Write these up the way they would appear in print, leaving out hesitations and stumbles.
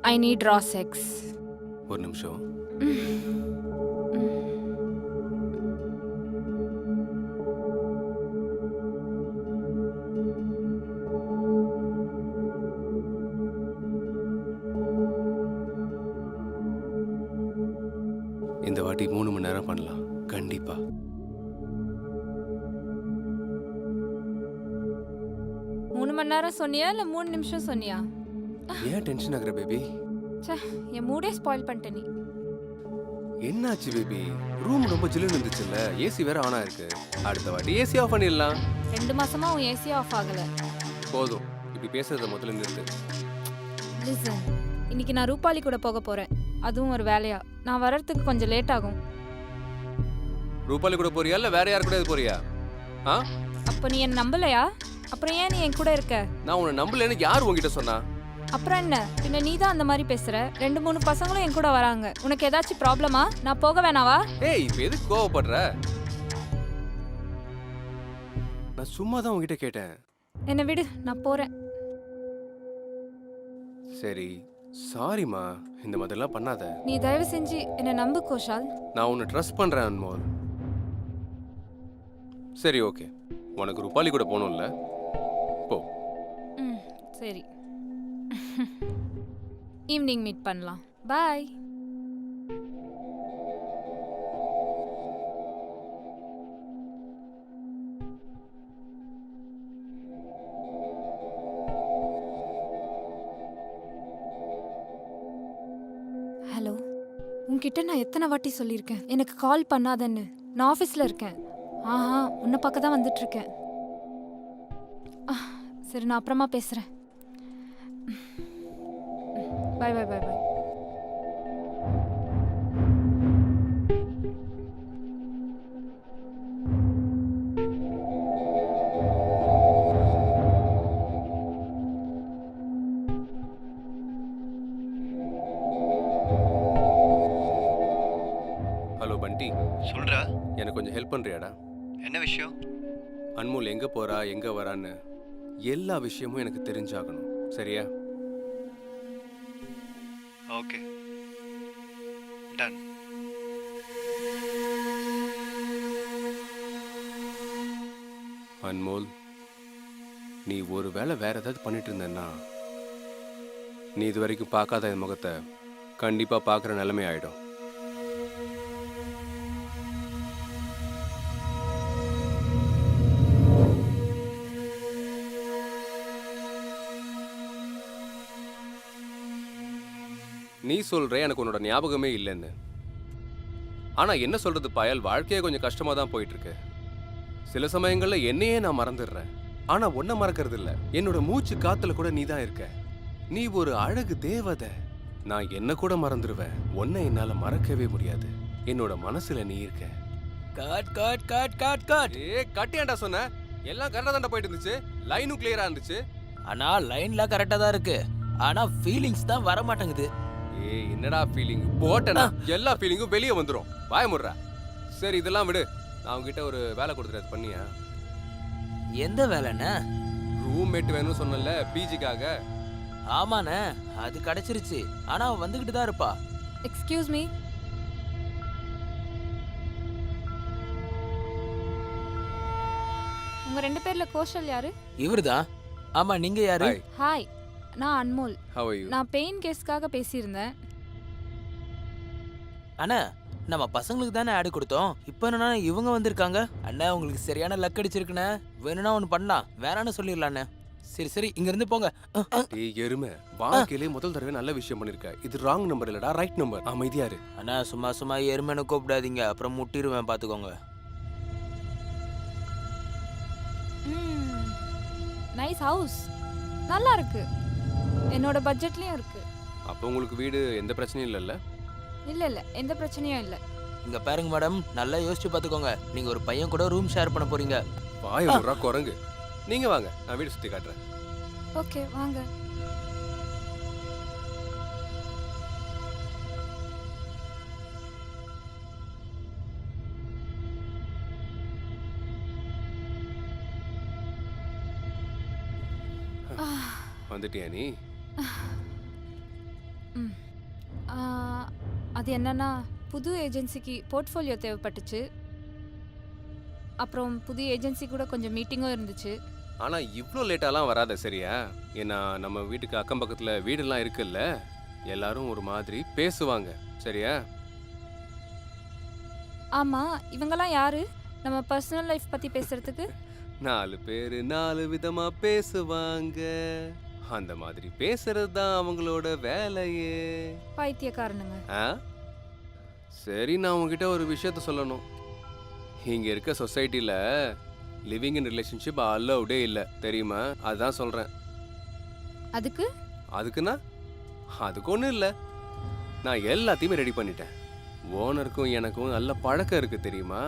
I need raw sex. ஒரு நிமிஷம். இந்த வாட்டி 3 மணி நேரம் பண்ணலாம் கண்டிப்பா. 3 மணி நேரம் சொன்னியா இல்லை 3 நிமிஷம் சொன்னியா? ஏன் டென்ஷன் ஆகுற பேபி? ச்சே, என் மூடே ஸ்பாயில் பண்ணிட்ட நீ. என்னாச்சு பேபி? ரூம் ரொம்ப ஜில்லுன்னு இருந்துச்சுல்ல, ஏசி வேற ஆனா இருக்கு. அடுத்த வாட்டி ஏசி ஆஃப் பண்ணிடலாம். 2 மாசமா உன் ஏசி ஆஃப் ஆகல. போதும், இப்படி பேசுறத முதல்ல நிறுத்து. லிசன், இன்னைக்கு நான் ரூபாலி கூட போக போறேன். அதுவும் ஒரு வேலையா. நான் வர்றதுக்கு கொஞ்சம் லேட் ஆகும். ரூபாலி கூட போறியா இல்ல வேற யார் கூட போறியா? ஆ? அப்போ நீ என்ன நம்பலையா? அப்புறம் ஏன் நீ என் கூட இருக்க? நான் உன்னை நம்பலன்னு யார் உன்கிட்ட சொன்னா? அப்புறம் என்ன, பின்ன நீ தான் அந்த மாதிரி பேசுற. 2-3 பசங்களும் என் கூட வராங்க. உனக்கு ஏதாச்சும் ப்ராப்ளமா? நான் போக வேணாவா? ஏய், இப்போ எதுக்கு கோவப்படுற? நான் சும்மா தான் உன்கிட்ட கேட்டேன். என்னை விடு, நான் போறேன். சரி, சாரிம்மா. இந்த மாதிரிலாம் பண்ணாத. நீ தயவு செஞ்சு என்னை நம்பு கோஷால். நான் உன்னை ட்ரஸ்ட் பண்றேன் அன்மோல். சரி, ஓகே. உனக்கு ரூபாலி கூட போகணும்ல, போ. ம், சரி. ஈவினிங் மீட் பண்ணலாம். பாய். ஹலோ, உன்கிட்ட நான் எத்தனை வாட்டி சொல்லியிருக்கேன் எனக்கு கால் பண்ணாதன்னு? நான் ஆஃபீஸில் இருக்கேன். ஆஹா, உன்னை பார்க்க தான் வந்துட்டுருக்கேன். சரி, நான் அப்புறமா பேசுகிறேன். பாய் பாய் பாய் பாய். ஹலோ பண்டி. சொல்றா. எனக்கு கொஞ்சம் ஹெல்ப் பண்றியாடா? என்ன விஷயம்? அன்மோல் எங்க போறா, எங்க வரான்னு எல்லா விஷயமும் எனக்கு தெரிஞ்சாகணும். சரியா? Okay, ton. அன்மோல், நீ ஒரு வேளை வேற ஏதாவது பண்ணிட்டு இருந்தேன்னா நீ இது வரைக்கும் பார்க்காத என் முகத்தை கண்டிப்பா பார்க்குற நிலைமை ஆயிடும். நீ சொல்ற எனக்கு உன்னோட ஞாபகமே இல்லைன்னு. ஆனா என்ன சொல்றது பாயல், வாழ்க்கையே கொஞ்சம் கஷ்டமா தான் போயிட்டு இருக்கு. சில சமயங்கள்ல என்னையே நான் மறந்துடுறேன். ஆனா உன்னை மறக்கிறது இல்ல. என்னோட மூச்சு காத்துல கூட நீ தான் இருக்க. நீ ஒரு அழகு தேவதை. நான் என்ன கூட மறந்துடுவேன், உன்னை என்னால மறக்கவே முடியாது. என்னோட மனசுல நீ இருக்க. Cut cut cut cut cut. கட்டியாண்டா சொன்ன? எல்லாம் கரெக்டா தான்டா போயிட்டு இருந்துச்சு. லைனும் கிளியரா இருந்துச்சு. ஆனா லைன்ல கரெக்டா தான் இருக்கு. ஆனா ஃபீலிங்ஸ் தான் வர மாட்டேங்குது. என்னடா ஃபீலிங்? போட்டனா எல்லா ஃபீலிங்கும் வெளியே வந்துரும். வாய முடுறா. சரி, இதெல்லாம் விடு. நான் உங்ககிட்ட ஒரு வேலை கொடுத்துறது பண்ணியா? எந்த வேலைண்ணே? ரூம்மேட் வேணும்னு சொன்னல, பிஜிக்காக. ஆமாண்ணே, அது கிடைச்சிருச்சு. ஆனா அவ வந்துகிட்டு தான் இருப்பா. Excuse me. உங்க 2 பேர்ல கோஷல் யாரு? இவர்தான். ஆமா, நீங்க யாரு? ஹாய், நான் அன்மோல். How are you? நான் பெயின் கேஸ்க்காக பேசியிருந்தேன். அண்ணா, நம்ம பசங்களுக்கு தானே ஆடு கொடுத்தோம். இப்போ என்னன்னா இவங்க வந்திருக்காங்க. அண்ணா, உங்களுக்கு சரியான லக் அடிச்சிருக்குண்ணே. வேணும்னா ஒன்று பண்ணலாம், வேணான்னு சொல்லிடலாண்ணே. சரி சரி, இங்க இருந்து போங்க. டேய் எருமை, வாழ்க்கையிலே முதல் தடவை நல்ல விஷயம் பண்ணிருக்க. இது ராங் நம்பர் இல்லடா, ரைட் நம்பர். அமைதியா இரு. அண்ணா, சும்மா சும்மா எருமைன்னு கூப்பிடாதீங்க, அப்புறம் முட்டிடுவேன், பாத்துக்கோங்க. நைஸ் ஹவுஸ், நல்லா இருக்கு. என்னோட பட்ஜெட்லயும் இருக்கு. அப்போ உங்களுக்கு வீடு எந்த பிரச்சனையும் இல்லைல்ல? இல்ல, எந்த பிரச்சனையும் இல்ல. இங்க பாருங்க மேடம், நல்லா யோசிச்சு பாத்துக்கோங்க. நீங்க ஒரு பையன் கூட ரூம் ஷேர் பண்ண போறீங்க. வாய முறா குரங்கு. நீங்க வாங்க, நான் வீடு சுத்தி காட்டுறேன். ஓகே, வாங்க. வந்துட்டியா நீ? ம் ஆ, அது என்னன்னா புது ஏஜென்சிக்கு போர்ட்ஃபோலியோ தேவைப்பட்டுச்சு. அப்புறம் புது ஏஜென்சி கூட கொஞ்சம் மீட்டிங்கும் இருந்துச்சு. ஆனா இவ்ளோ லேட்டாலாம் வராத சரியா? ஏன்னா நம்ம வீட்டுக்கு அக்கம் பக்கத்துல வீடெல்லாம் இருக்குல்ல, எல்லாரும் ஒரு மாதிரி பேசுவாங்க சரியா? ஆமா, இவங்கெல்லாம் யாரு? நம்ம பர்சனல் லைஃப் பத்தி பேசுறதுக்கு? 4 பேரு 4 விதமா பேசுவாங்க, அந்த மாதிரி பேசுறது தான் அவங்களோட வேலையே. பைத்தியக்காரனுங்க. ஆ? சரி, நான் உங்ககிட்ட ஒரு விஷயத்த சொல்லணும். இங்க இருக்க சொசைட்டில லிவிங் இன் ரிலேஷன்ஷிப் அலௌடே இல்ல தெரியுமா? அதான் சொல்றேன். அதுக்கு அதுக்குன்னா அதுக்கு ஒன்றும் இல்லை, நான் எல்லாத்தையுமே ரெடி பண்ணிட்டேன். ஓனருக்கும் எனக்கும் நல்ல பழக்கம் இருக்கு தெரியுமா?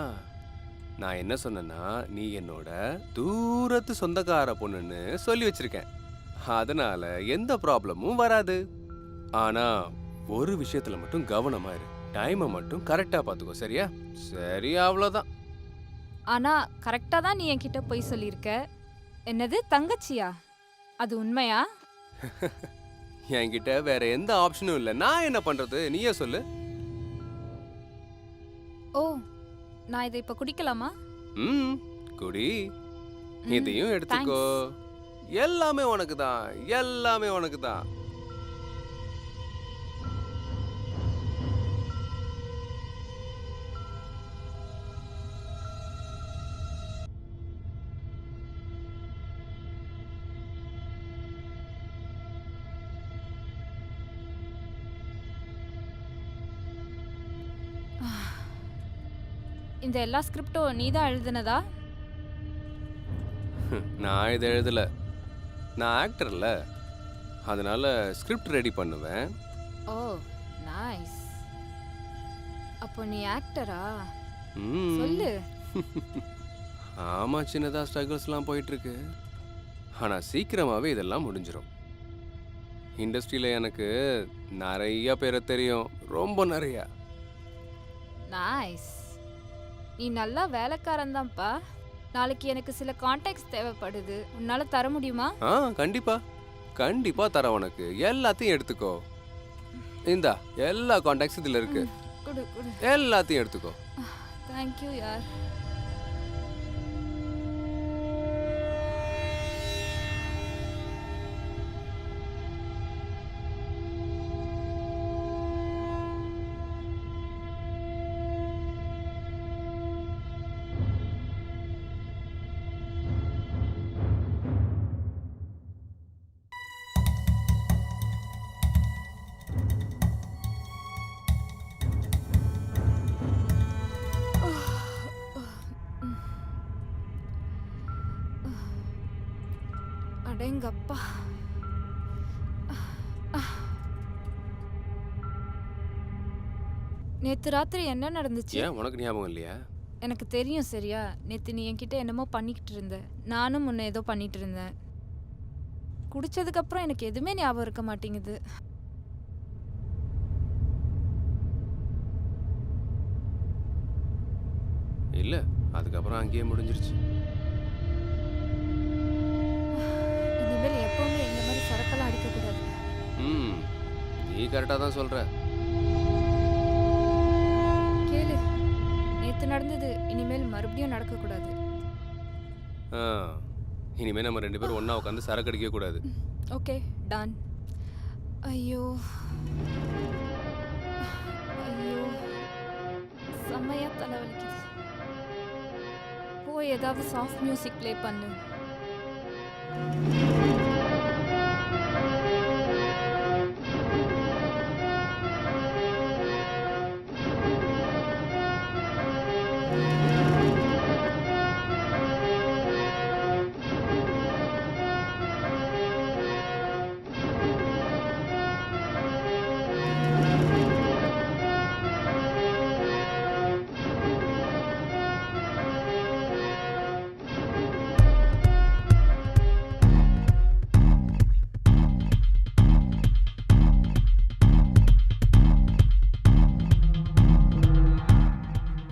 நான் என்ன சொன்னேன்னா, நீ என்னோட தூரத்து சொந்தக்கார பொண்ணுன்னு சொல்லி வச்சிருக்கேன். அதனால எந்த ப்ராப்ளமும் வராது. ஆனா ஒரு விஷயத்துல மட்டும் கவனமா இரு, டைமை மட்டும் கரெக்டா பார்த்துக்கோ சரியா? சரி, அவ்வளோதான். ஆனா கரெக்டா தான் நீ என்கிட்ட போய் சொல்லியிருக்க. என்னது தங்கச்சியா? அது உண்மையா? என்கிட்ட வேற எந்த ஆப்ஷனும் இல்லை, நான் என்ன பண்றது நீயே சொல்லு. ஓ, நான் இதை இப்ப குடிக்கலாமா? ம், குடி. ம், இதையும் எடுத்துக்கோ. எல்லாமே உனக்கு தான், எல்லாமே உனக்கு தான். இந்த எல்லா ஸ்கிரிப்டும் நீ தான் எழுதுனதா? நான் இதை எழுதல, நான் ஆக்டர்ல, அதனால ஸ்கிரிப்ட் ரெடி பண்ணுவேன். ஓ, நைஸ். அப்போ நீ ஆக்டரா? ம். சொல்லு. ஆமா, சின்னதா ஸ்ட்ரகிள்ஸ்லாம் போயிட்டு இருக்கு. ஆனா சீக்கிரமாவே இதெல்லாம் முடிஞ்சிடும். இண்டஸ்ட்ரியில எனக்கு நிறைய பேரை தெரியும், ரொம்ப நிறைய. நைஸ். நீ நல்லா வேலைக்காரன் தான்ப்பா. நாளைக்கு எனக்கு சில கான்டாக்ட்ஸ் தேவைப்படுது. உன்னால தர முடியுமா? ஆ, கண்டிப்பா கண்டிப்பா தரேன். உனக்கு எல்லாத்தையும் எடுத்துக்கோ. இந்தா, எல்லா கான்டாக்ட்ஸ் இதுல இருக்கு, குடு குடு. எல்லாத்தையும் எடுத்துக்கோ. தேங்க்யூ யார். அடேங்கப்பா. நேத்து ராத்திரி என்ன நடந்துச்சு? ஏன், உனக்கு ஞாபகம் இல்லையா? எனக்கு தெரியும் சரியா. நேத்து நீ என்கிட்ட என்னமோ பண்ணிக்கிட்டு இருந்த, நானும் முன்ன ஏதோ பண்ணிட்டு இருந்தேன். குடிச்சதுக்கு அப்புறம் எனக்கு எதுவுமே ஞாபகம் இருக்க மாட்டேங்குது. இல்ல, அதுக்கப்புறம் அங்கேயே முடிஞ்சிருச்சு. இனிமேல் எப்பவுமே இந்த மாதிரி சரக்கெல்லாம் அடிக்கக்கூடாது. ம், நீ கரெக்டா தான் சொல்ற. கேளு, நேத்து நடந்தது இனிமேல் மறுபடியும் நடக்கக்கூடாது. ஆ, இனிமே நம்ம 2 பேரும் ஒண்ணா உட்காந்து சரக்கு அடிக்க கூடாது. Okay, done. ஐயோ ஐயோ, செம்மையா தலைவலிக்குது. போய் ஏதாவது சாஃப்ட் மியூசிக் ப்ளே பண்ணு.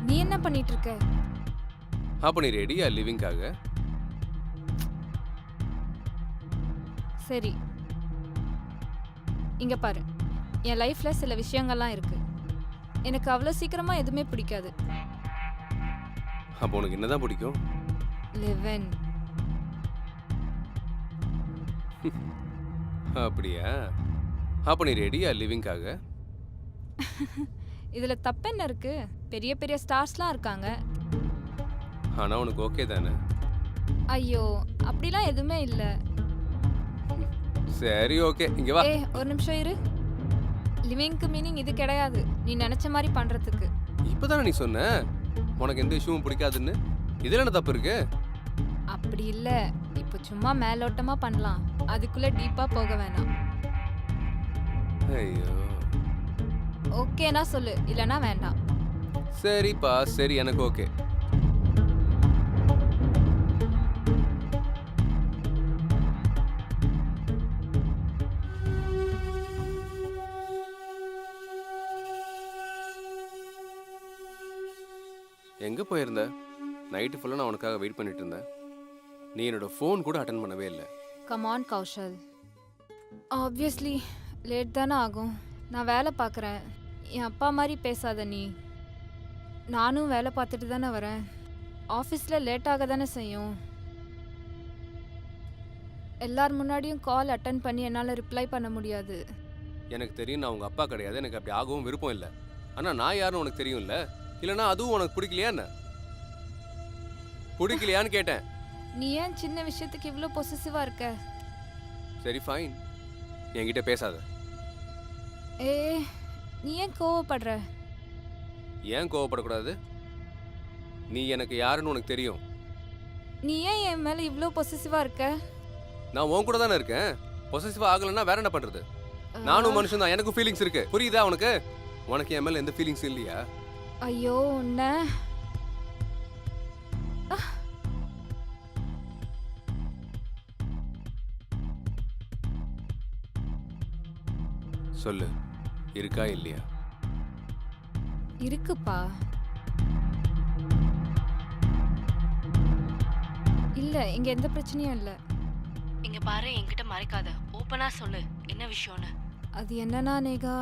நீ என்ன பண்ணிட்டு இருக்க? அப்ப நீ ரெடியா லிவிங்காக? சரி, இங்க பாரு. என் லைஃப்பில் சில விஷயங்கள்லாம் இருக்குது. எனக்கு அவ்வளோ சீக்கிரமாக எதுவுமே பிடிக்காது. அப்போ உனக்கு என்னதான் பிடிக்கும்? லிவன். அப்படியா? அப்போ நீ ரெடியா லிவிங்காக? இதில் தப்பு என்ன இருக்குது? பெரிய பெரிய ஸ்டார்ஸ்லாம் இருக்காங்க. ஆனால் உனக்கு ஓகே தானே? ஐயோ, அப்படிலாம் எதுவுமே இல்லை. சரி ஓகே, இங்கே வா. ஒரு நிமிஷம் இரு. லிவிங்க்கு மீனிங் இது கிடையாது, நீ நினச்ச மாதிரி பண்ணுறதுக்கு. இப்போதானே நீ சொன்ன உனக்கு எந்த இஷ்யூவும் பிடிக்காதுன்னு. இதில் என்ன தப்பு இருக்கு? அப்படி இல்லை, இப்போ சும்மா மேலோட்டமாக பண்ணலாம், அதுக்குள்ளே டீப்பாக போக வேணாம். ஐயோ, ஓகேனா சொல்லு, இல்லைனா வேண்டாம். சரிப்பா சரி, எனக்கு ஓகே. எங்கே போயிருந்த? நைட்டு ஃபுல்லாக நான் உனக்காக வெயிட் பண்ணிட்டு இருந்தேன். நீ என்னோட ஃபோன் கூட அட்டன் பண்ணவே இல்லை. கமான் கௌஷல், ஆப்வியஸ்லி லேட் தானே ஆகும். நான் வேலை பார்க்குறேன். என் அப்பா மாதிரி பேசாத நீ. நானும் வேலை பார்த்துட்டு தானே வரேன். ஆஃபீஸில் லேட்டாக தானே செய்யும். எல்லார் முன்னாடியும் கால் அட்டன் பண்ணி என்னால் ரிப்ளை பண்ண முடியாது. எனக்கு தெரியும் நான் உங்கள் அப்பா கிடையாது, எனக்கு அப்படி ஆகவும் விருப்பம் இல்லை. ஆனால் நான் யாருன்னு உனக்கு தெரியும்ல. இல்லைனா அதுவும் உனக்கு பிடிக்கலையா என்ன? பிடிக்கலையான்னு கேட்டேன். நீ ஏன் சின்ன விஷயத்துக்கு இவ்வளோ பொசசிவாக இருக்க? சரி ஃபைன், என்கிட்ட பேசாத. ஏ, நீ ஏன் கோவப்படுற? ஏன் கோவப்படக்கூடாது? நீ எனக்கு யாருன்னு உனக்கு தெரியும். நீ ஏன் என் மேலே இவ்வளோ பொசசிவாக இருக்க? நான் உன் கூட தானே இருக்கேன். பொசசிவா ஆகலைன்னா வேற என்ன பண்றது? நானும் மனுஷன் தான், எனக்கும் ஃபீலிங்ஸ் இருக்கு. புரியுதா உனக்கு? உனக்கு என் மேல எந்த ஃபீலிங்ஸ் இல்லையா? ஐயோ உன்ன. சொல்லு, இருக்கா இல்லையா? இருக்குப்பா. இல்ல, இங்க எந்த பிரச்சனையும் இல்ல. இங்க பாரு, என்கிட்ட மறைக்காத, ஓப்பனா சொல்லு என்ன விஷயம்னு. அது என்னன்னா நேகா,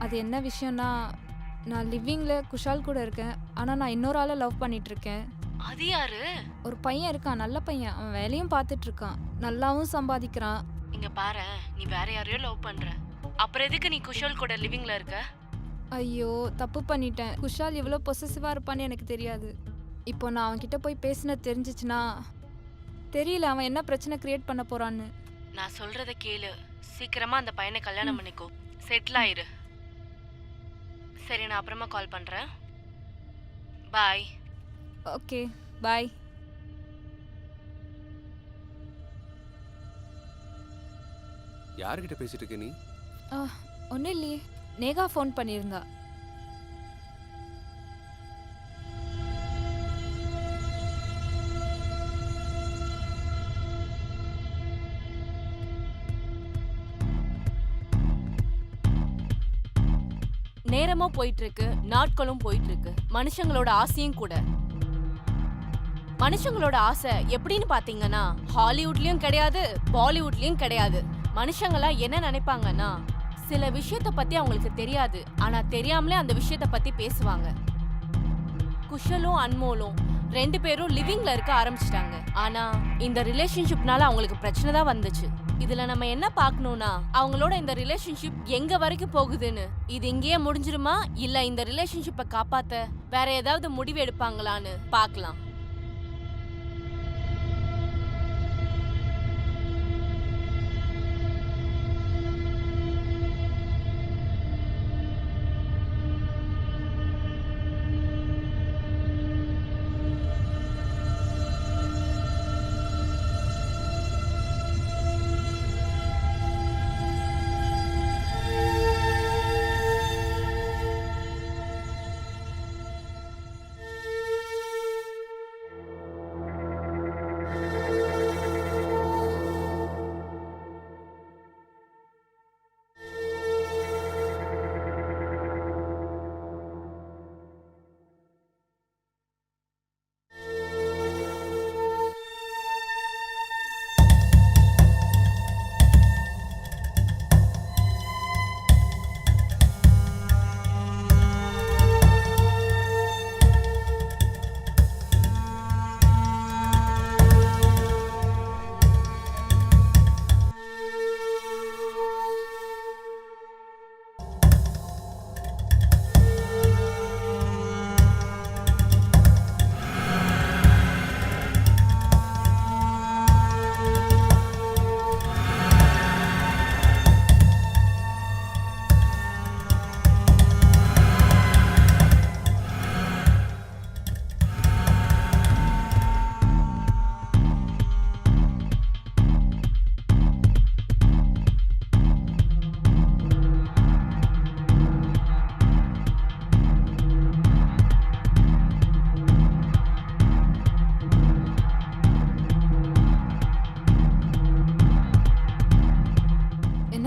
அது என்ன விஷயம்னா, நான் லிவிங்கில் குஷால் கூட இருக்கேன். ஆனால் நான் இன்னொரு ஆளை லவ் பண்ணிட்டு இருக்கேன். அது யாரு? ஒரு பையன் இருக்கான், நல்ல பையன். அவன் வேலையும் பார்த்துட்டு இருக்கான், நல்லாவும் சம்பாதிக்கிறான். இங்க பாரு, நீ வேற யாரையோ லவ் பண்ற. அப்புறம் எதுக்கு நீ குஷால் கூட லிவிங்ல இருக்க? ஐயோ, தப்பு பண்ணிட்டேன். குஷால் இவ்வளோ பொசசிவாக இருப்பான்னு எனக்கு தெரியாது. இப்போ நான் அவன்கிட்ட போய் பேசினது தெரிஞ்சிச்சுன்னா, தெரியல அவன் என்ன பிரச்சனை கிரியேட் பண்ண போறான்னு. நான் சொல்றத கேளு, சீக்கிரமா அந்த பையனை கல்யாணம் பண்ணிக்கோ, செட்டில் ஆயிரு. சரி, நான் அப்புறமா கால் பண்றேன். பாய். ஓகே, பாய். யார்கிட்ட பேசிட்டு இருக்க நீ? ஒன்றும் இல்லையே, நேகா ஃபோன் பண்ணியிருந்தா. நேரமும் போயிட்டு இருக்கு, நாட்களும் போயிட்டு இருக்கு, மனுஷங்களோட ஆசையும் கூட. மனுஷங்களோட ஆசை எப்படின்னு பாத்தீங்கன்னா, ஹாலிவுட்லயும் கிடையாது, பாலிவுட்லயும் கிடையாது. மனுஷங்களா என்ன நினைப்பாங்கன்னா, சில விஷயத்த பத்தி அவங்களுக்கு தெரியாது, ஆனா தெரியாமலே அந்த விஷயத்த பத்தி பேசுவாங்க. குஷலும் அன்மோலும் 2 பேரும் லிவிங்ல இருக்க ஆரம்பிச்சிட்டாங்க. ஆனா இந்த ரிலேஷன்ஷிப்னால அவங்களுக்கு பிரச்சனை தான் வந்துச்சு. இதுல நம்ம என்ன பார்க்கணும்னா, அவங்களோட இந்த ரிலேஷன்ஷிப் எங்க வரைக்கும் போகுதுன்னு. இது இங்கேயே முடிஞ்சிருமா, இல்ல இந்த ரிலேஷன்ஷிப்பை காப்பாத்த வேற ஏதாவது முடிவு எடுப்பாங்களான்னு பார்க்கலாம்.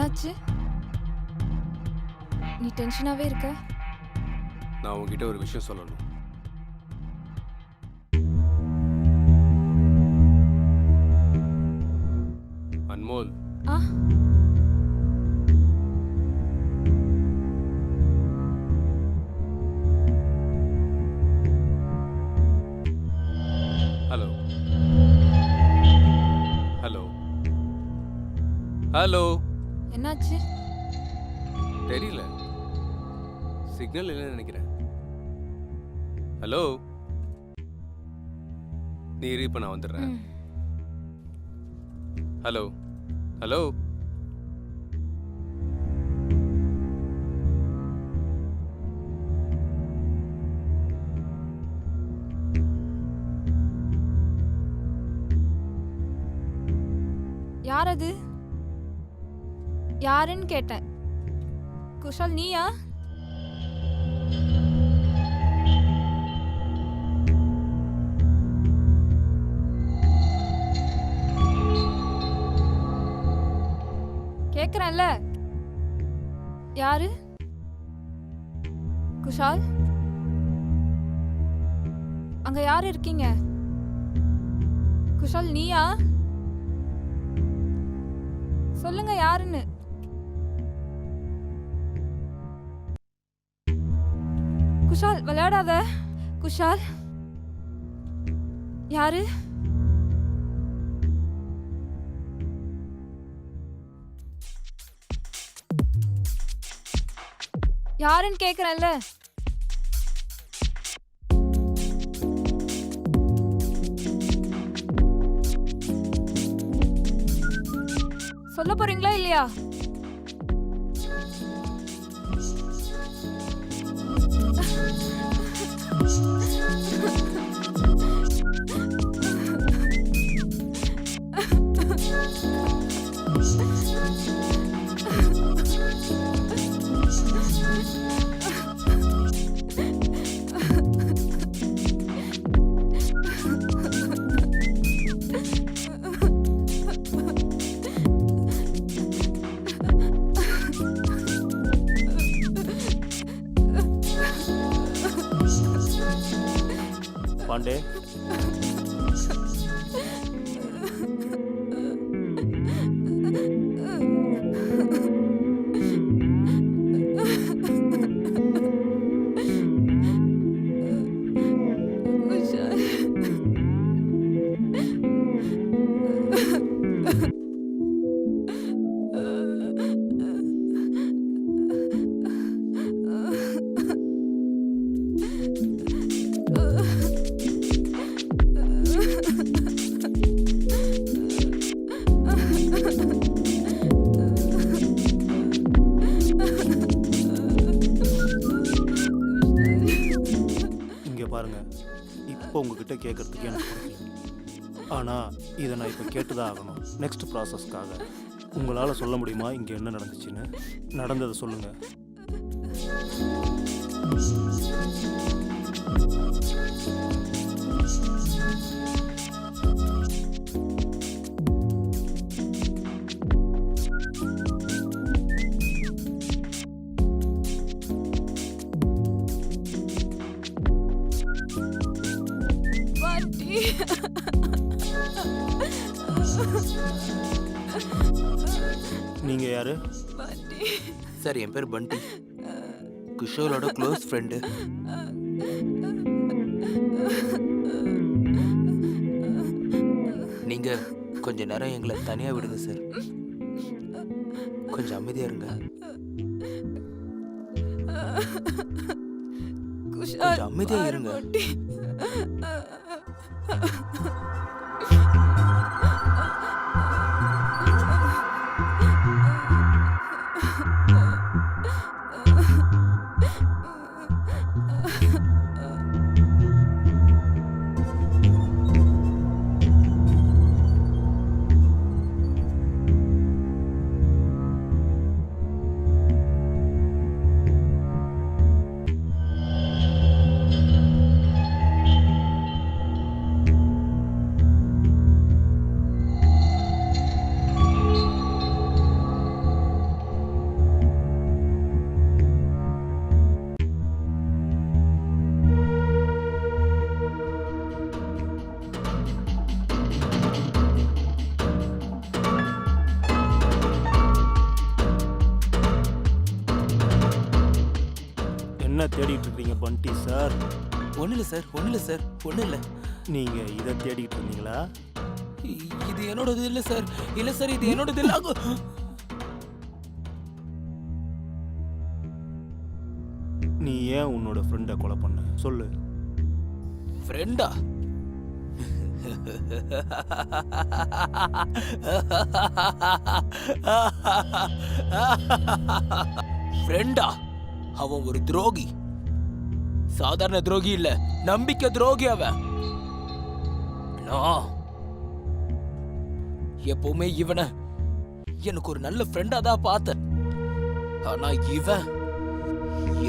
என்னாச்சு? நீ டென்ஷனாவே இருக்க? நான் உங்ககிட்ட ஒரு விஷயம் சொல்லணும். அன்மோல், ஆ ஹலோ ஹலோ ஹலோ. என்னாச்சு? தெரியல, சிக்னல் இல்லைன்னு நினைக்கிறேன். ஹலோ, நீ இரு, இப்ப நான் வந்துடுறேன். ம். Hello hello. யார் அது? யாருன்னு கேட்டேன். குஷால் நீயா? கேக்குறேன்ல, யாரு? குஷால், அங்க யாரு இருக்கீங்க? குஷால் நீயா? சொல்லுங்க யாருன்னு. குஷால் விளையாடாத. குஷால் யாரு? யாருன்னு கேக்குறேன்ல. சொல்ல போறீங்களா இல்லையா? பாண்டே, குஷால் இங்கே பாருங்க. இப்போ உங்ககிட்ட கேட்கறதுக்கு எனக்கு பிடிக்கல. ஆனால் இதை நான் இப்போ கேட்டுதான் ஆகணும். நெக்ஸ்ட் ப்ராசஸ்க்காக உங்களால் சொல்ல முடியுமா இங்கே என்ன நடந்துச்சுன்னு? நடந்ததை சொல்லுங்கள். பாட்டி. நீங்கள் யார்? பாட்டி. சார், என் பேர் பண்டி, குஷோலோட க்ளோஸ் ஃப்ரெண்டு. நீங்க கொஞ்ச நேரம் எங்களை தனியா விடுங்க சார். கொஞ்சம் அமைதியா இருங்க. குஷால் கொஞ்சம் அமைதியா பாரு இருங்க. பாட்டி. என்ன தேடிட்டு இருக்கீங்க பண்டி சார்? ஒன்றும் இல்லை சார், ஒன்றும் இல்லை சார், ஒன்றும் இல்லை. நீங்க இதை தேடிட்டு இருந்தீங்களா? இது என்னோடது இல்லை சார், இல்லை சார், இது என்னோடது இல்லை. நீ ஏன் உன்னோட ஃப்ரெண்டை கொலை பண்ண சொல்லு. ஃப்ரெண்டா? ஃப்ரெண்டா? அவன் ஒரு துரோகி. சாதாரண துரோகி இல்ல, நம்பிக்கை துரோகி அவன். நான் எப்பவுமே இவனை எனக்கு ஒரு நல்ல ஃப்ரெண்டா தான் பார்த்தேன். ஆனா இவன்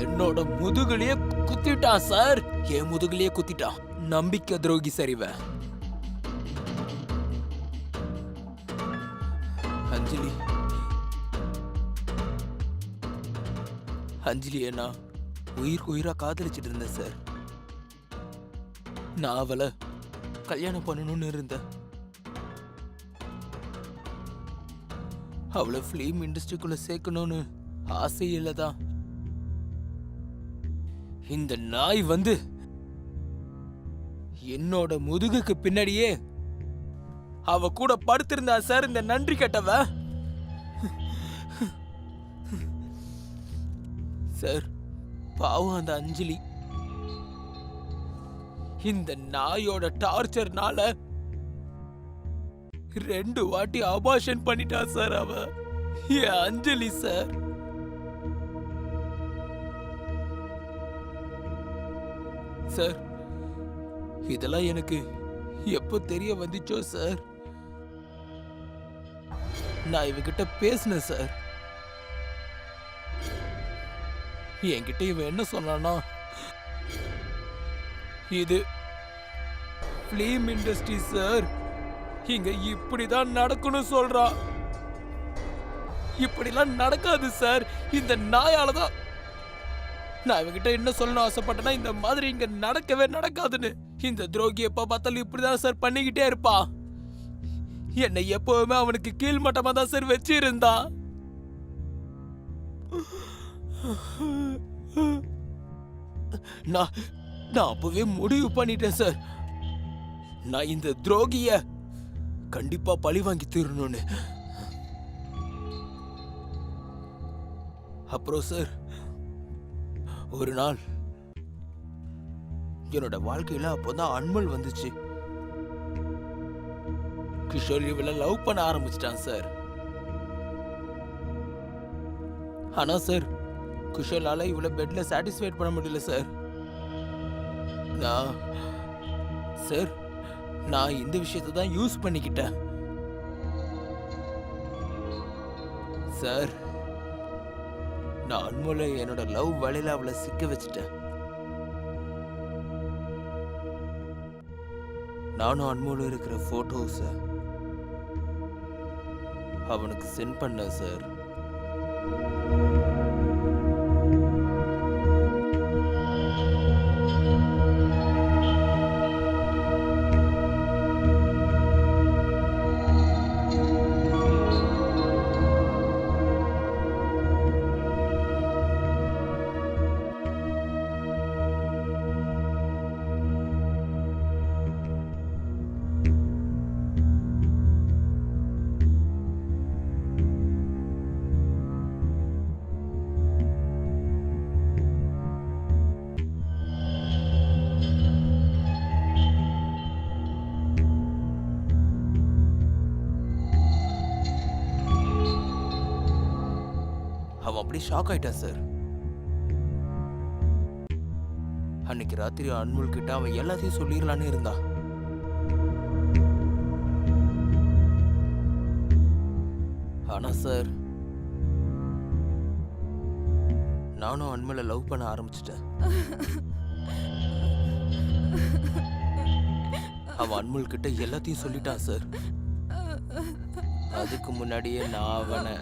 என்னோட முதுகுலயே குத்திட்டான் சார், என் முதுகுலயே குத்திட்டான். நம்பிக்கை துரோகி சார் இவன். அஞ்சலி, அஞ்சலியை நான் உயிருக்கு உயிரா காதலிச்சிட்டு இருந்தேன் சார். நான் அவளை கல்யாணம் பண்ணணும்னு இருந்தேன். அவளை ஃபிலிம் இண்டஸ்ட்ரிக்குள்ள சேர்க்கணும்னு ஆசையில தான் இந்த நாய் வந்து என்னோட முதுகுக்கு பின்னாடியே அவ கூட படுத்திருந்தா சார் இந்த நன்றி கெட்டவ. சார் பாவம் அந்த அஞ்சலி இந்த நாயோட டார்ச்சர்னால 2 வாட்டி அபார்ஷன் பண்ணிட்டா சார் அவ. என் அஞ்சலி சார். சார் இதெல்லாம் எனக்கு எப்போ தெரிய வந்துச்சோ சார், நான் இவகிட்ட பேசினேன் சார். என்கிட்ட இவன் என்ன சொன்னானா, இது பிலிம் இண்டஸ்ட்ரி சார், இங்க இப்படிதான் நடக்கணும் சொல்றா. இப்படிலாம் நடக்காது சார், இந்த நாயால தான். நான் இவங்கிட்ட என்ன சொல்லணும் ஆசைப்பட்டேன்னா, இந்த மாதிரி இங்க நடக்கவே நடக்காதுன்னு. இந்த துரோகி எப்ப பார்த்தாலும் இப்படிதான் சார் பண்ணிக்கிட்டே இருப்பா. என்னை எப்பவுமே அவனுக்கு கீழ்மட்டமா தான் சார் வச்சிருந்தா. நான் அப்பவே முடிவு பண்ணிட்டேன் சார், நான் இந்த துரோகிய கண்டிப்பா பழி வாங்கி தீரணும்னு. அப்புறம் சார் ஒரு நாள் என்னோட வாழ்க்கையில அப்போதான் அன்மல் வந்துச்சு. கிஷோர் இவளை லவ் பண்ண ஆரம்பிச்சிட்டான் சார். ஆனா சார் கிஷோரால இவளை பெட்ல சாட்டிஸ்ஃபைட் பண்ண முடியல சார். நான் இந்த விஷயத்தை தான் யூஸ் பண்ணிக்கிட்டேன் சார். நான் அன்மோல என்னோட லவ் வலையில அவளை சிக்க வச்சுட்டேன். நானும் அன்மோல இருக்கிற போட்டோஸ அவனுக்கு சென்ட் பண்ணேன் சார். அவன் அப்படியே ஷாக் ஆயிட்டான் சார். அன்னைக்கு ராத்திரி அன்முல் கிட்ட அவன் எல்லாத்தையும் சொல்லிடலான்னு இருந்தான். ஆனா சார் நானும் அன்முலை லவ் பண்ண ஆரம்பிச்சிட்டேன். அவன் அன்முல் கிட்ட எல்லாத்தையும் சொல்லிட்டான் சார். அதுக்கு முன்னாடியே நான் அவனை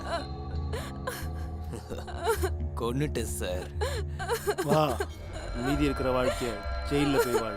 கொன்னுட்டேன் சார். வா, மீதி இருக்கிற வாழ்க்கைய ஜெயில போய் வாழ.